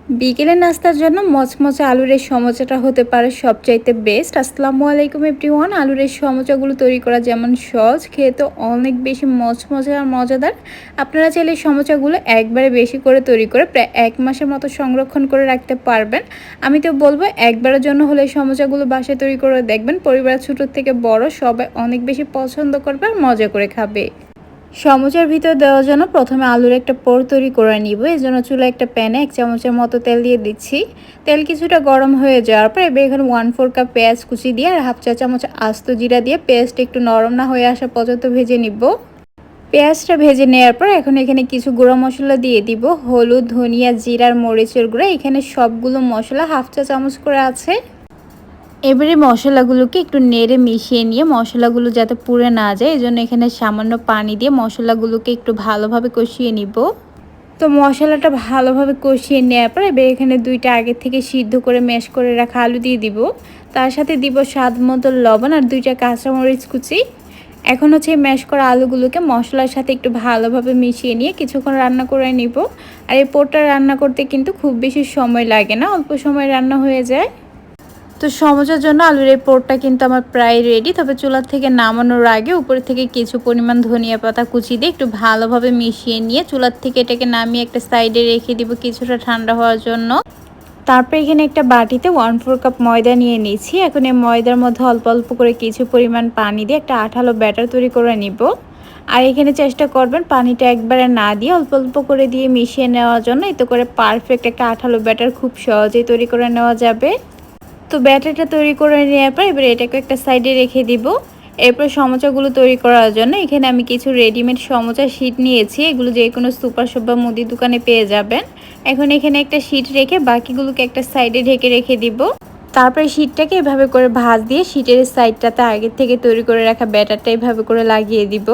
বিকেলের নাস্তার জন্য মচমচে আলুর এই সমোসাটা হতে পারে সবচাইতে বেস্ট। আসসালামু আলাইকুম এভরিওয়ান। আলুর এই সমোসাগুলো তৈরি করা যেমন সহজ, খেতে অনেক বেশি মচমচে আর মজাদার। আপনারা চাইলে এই সমোসাগুলো একবারে বেশি করে তৈরি করে প্রায় 1 মাসের মতো সংরক্ষণ করে রাখতে পারবেন। আমি তো বলবো একবারের জন্য হলে এই সমোসাগুলো বাসায় তৈরি করে দেখবেন। পরিবারের ছোট থেকে বড় সবাই অনেক বেশি পছন্দ করবে আর মজা করে খাবে। সমুচার ভিতর দেওয়ার জন্য প্রথমে আলুর একটা পোর তৈরি করে নিব। এই জন্য চুলায় একটা প্যানে 1 চামচের মতো তেল দিয়ে দিচ্ছি। তেল কিছুটা গরম হয়ে যাওয়ার পর এবার এখানে 1/4 কাপ পেঁয়াজ কুচি দিয়ে আর 1/2 চা চামচ আস্ত জিরা দিয়ে পেঁয়াজটা একটু নরম না হয়ে আসা পর্যন্ত ভেজে নিব। পেঁয়াজটা ভেজে নেওয়ার পর এখন এখানে কিছু গুঁড়ো মশলা দিয়ে দিব। হলুদ, ধনিয়া, জিরার, মরিচের গুঁড়ো, এখানে সবগুলো মশলা 1/2 চা চামচ করে আছে। এবারে মশলাগুলোকে একটু নেড়ে মিশিয়ে নিয়ে মশলাগুলো যাতে পুড়ে না যায় এজন্য এখানে সামান্য পানি দিয়ে মশলাগুলোকে একটু ভালোভাবে কষিয়ে নিব। তো মশলাটা ভালোভাবে কষিয়ে নেওয়ার পর এবার এখানে 2টা আগে থেকে সিদ্ধ করে ম্যাশ করে রাখা আলু দিয়ে দিব। তার সাথে দিব স্বাদ মতো লবণ আর 2টা কাঁচামরিচ কুচি। এখন হচ্ছে ম্যাশ করা আলুগুলোকে মশলার সাথে একটু ভালোভাবে মিশিয়ে নিয়ে কিছুক্ষণ রান্না করে নিব। আর এই পোরটা রান্না করতে কিন্তু খুব বেশি সময় লাগে না, অল্প সময় রান্না হয়ে যায়। তো সমোসার জন্য আলুর এই পোরটা কিন্তু আমার প্রায় রেডি। তবে চুলা থেকে নামানোর আগে উপর থেকে কিছু পরিমাণ ধনিয়া পাতা কুচি দিয়ে একটু ভালোভাবে মিশিয়ে নিয়ে চুলার থেকে এটাকে নামিয়ে একটা সাইডে রেখে দিব কিছুটা ঠান্ডা হওয়ার জন্য। তারপর এখানে একটা বাটিতে 1/4 কাপ ময়দা নিয়ে নিয়েছি। এখন এই ময়দার মধ্যে অল্প অল্প করে কিছু পরিমাণ পানি দিয়ে একটা আঠালো ব্যাটার তৈরি করে নিব। আর এখানে চেষ্টা করবেন পানিটা একবারে না দিয়ে অল্প অল্প করে দিয়ে মিশিয়ে নেওয়ার জন্য। এতে করে পারফেক্ট একটা আঠালো ব্যাটার খুব সহজেই তৈরি করে নেওয়া যাবে। তো ব্যাটারটা তৈরি করে নেওয়ার পর এবার এটাকে একটা সাইডে রেখে দিব। এরপর সমোসাগুলো তৈরি করার জন্য এখানে আমি কিছু রেডিমেড সমোসা শীট নিয়েছি। এগুলো যে কোনো সুপার শপ বা মুদি দোকানে পেয়ে যাবেন। এখন এখানে একটা শীট রেখে বাকিগুলোকে একটা সাইডে ঢেকে রেখে দিব। তারপরে শীটটাকে এভাবে করে ভাঁজ দিয়ে শীটের সাইডটাতে আগে থেকে তৈরি করে রাখা ব্যাটারটা এভাবে করে লাগিয়ে দিব।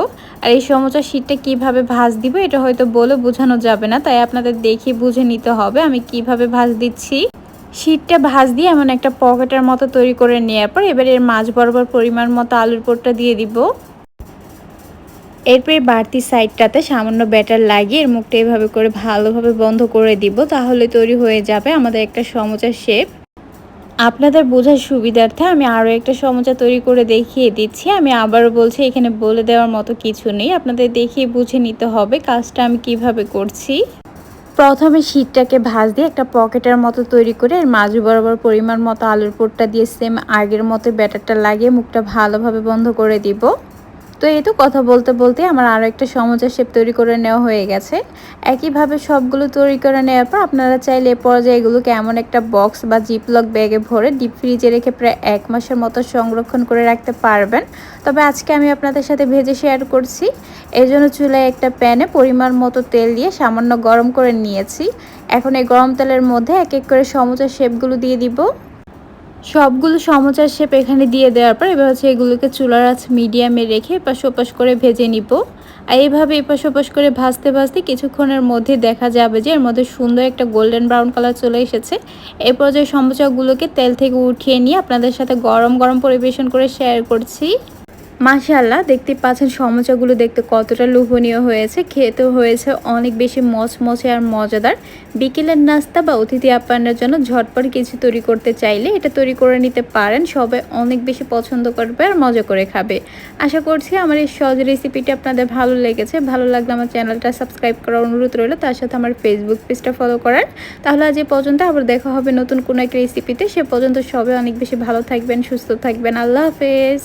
আর এই সমোসা শীটটা কিভাবে ভাঁজ দিব এটা হয়তো বলে বোঝানো যাবে না, তাই আপনাদের দেখে বুঝে নিতে হবে আমি কিভাবে ভাঁজ দিচ্ছি। শীটটা ভাঁজ দিয়ে এমন একটা পকেটের মতো তৈরি করে নেওয়ার পর এবার এর মাঝ বরাবর পরিমাণ মতো আলুর পোরটা দিয়ে দিব। এরপর বাড়তি সাইডটাতে সামান্য ব্যাটার লাগিয়ে এর মুখটা এভাবে করে ভালোভাবে বন্ধ করে দিব। তাহলে তৈরি হয়ে যাবে আমাদের একটা সমোসার শেপ। আপনাদের বোঝার সুবিধার্থে আমি আরও একটা সমোসা তৈরি করে দেখিয়ে দিচ্ছি। আমি আবারও বলছি এখানে বলে দেওয়ার মতো কিছু নেই, আপনাদের দেখিয়ে বুঝে নিতে হবে কাজটা আমি কিভাবে করছি। প্রথমে শীটটাকে ভাঁজ দিয়ে একটা পকেটের মতো তৈরি করে এর মাঝ বরাবর পরিমাণ মতো আলুর পোরটা দিয়ে সেম আগের মতো ব্যাটারটা লাগিয়ে মুখটা ভালোভাবে বন্ধ করে দিব। তো এই তো কথা বলতে বলতে আমার আরও একটা সমোসা শেপ তৈরি করে নেওয়া হয়ে গেছে। একইভাবে সবগুলো তৈরি করে নেওয়ার পর আপনারা চাইলে এ পর্যায়ে এগুলোকে এমন একটা বক্স বা জিপলক ব্যাগে ভরে ডিপ ফ্রিজে রেখে প্রায় 1 মাসের মতো সংরক্ষণ করে রাখতে পারবেন। তবে আজকে আমি আপনাদের সাথে ভেজে শেয়ার করছি। এই জন্য চুলায় একটা প্যানে পরিমাণ মতো তেল দিয়ে সামান্য গরম করে নিয়েছি। এখন এই গরম তেলের মধ্যে এক এক করে সমোসা শেপগুলো দিয়ে দিব। সবগুলো সমোসার শেপ এখানে দিয়ে দেওয়ার পর এবার হচ্ছে এগুলোকে চুলার আঁচ মিডিয়ামে রেখে এপাশ ওপাশ করে ভেজে নিব। আর এইভাবে এপাশ ওপাশ করে ভাজতে ভাজতে কিছুক্ষণের মধ্যে দেখা যাবে যে এর মধ্যে সুন্দর একটা গোল্ডেন ব্রাউন কালার চলে এসেছে। এরপর যে সমোসাগুলোকে তেল থেকে উঠিয়ে নিয়ে আপনাদের সাথে গরম গরম পরিবেশন করে শেয়ার করছি। মাশাআল্লাহ, দেখতে পাচ্ছেন সমোসাগুলো দেখতে কতটা লোভনীয় হয়েছে, খেতেও হয়েছে অনেক বেশি মচমচে আর মজাদার। বিকেলের নাস্তা বা অতিথি আপ্যায়নের জন্য ঝটপট কিছু তৈরি করতে চাইলে এটা তৈরি করে নিতে পারেন। সবাই অনেক বেশি পছন্দ করবে আর মজা করে খাবে। আশা করছি আমার এই সহজ রেসিপিটি আপনাদের ভালো লেগেছে। ভালো লাগলে আমার চ্যানেলটা সাবস্ক্রাইব করার অনুরোধ রইল, তার সাথে আমার ফেসবুক পেজটা ফলো করার। তাহলে আজ এই পর্যন্ত, আবার দেখা হবে নতুন কোনো একটা রেসিপিতে। সে পর্যন্ত সবাই অনেক বেশি ভালো থাকবেন, সুস্থ থাকবেন। আল্লাহ হাফেজ।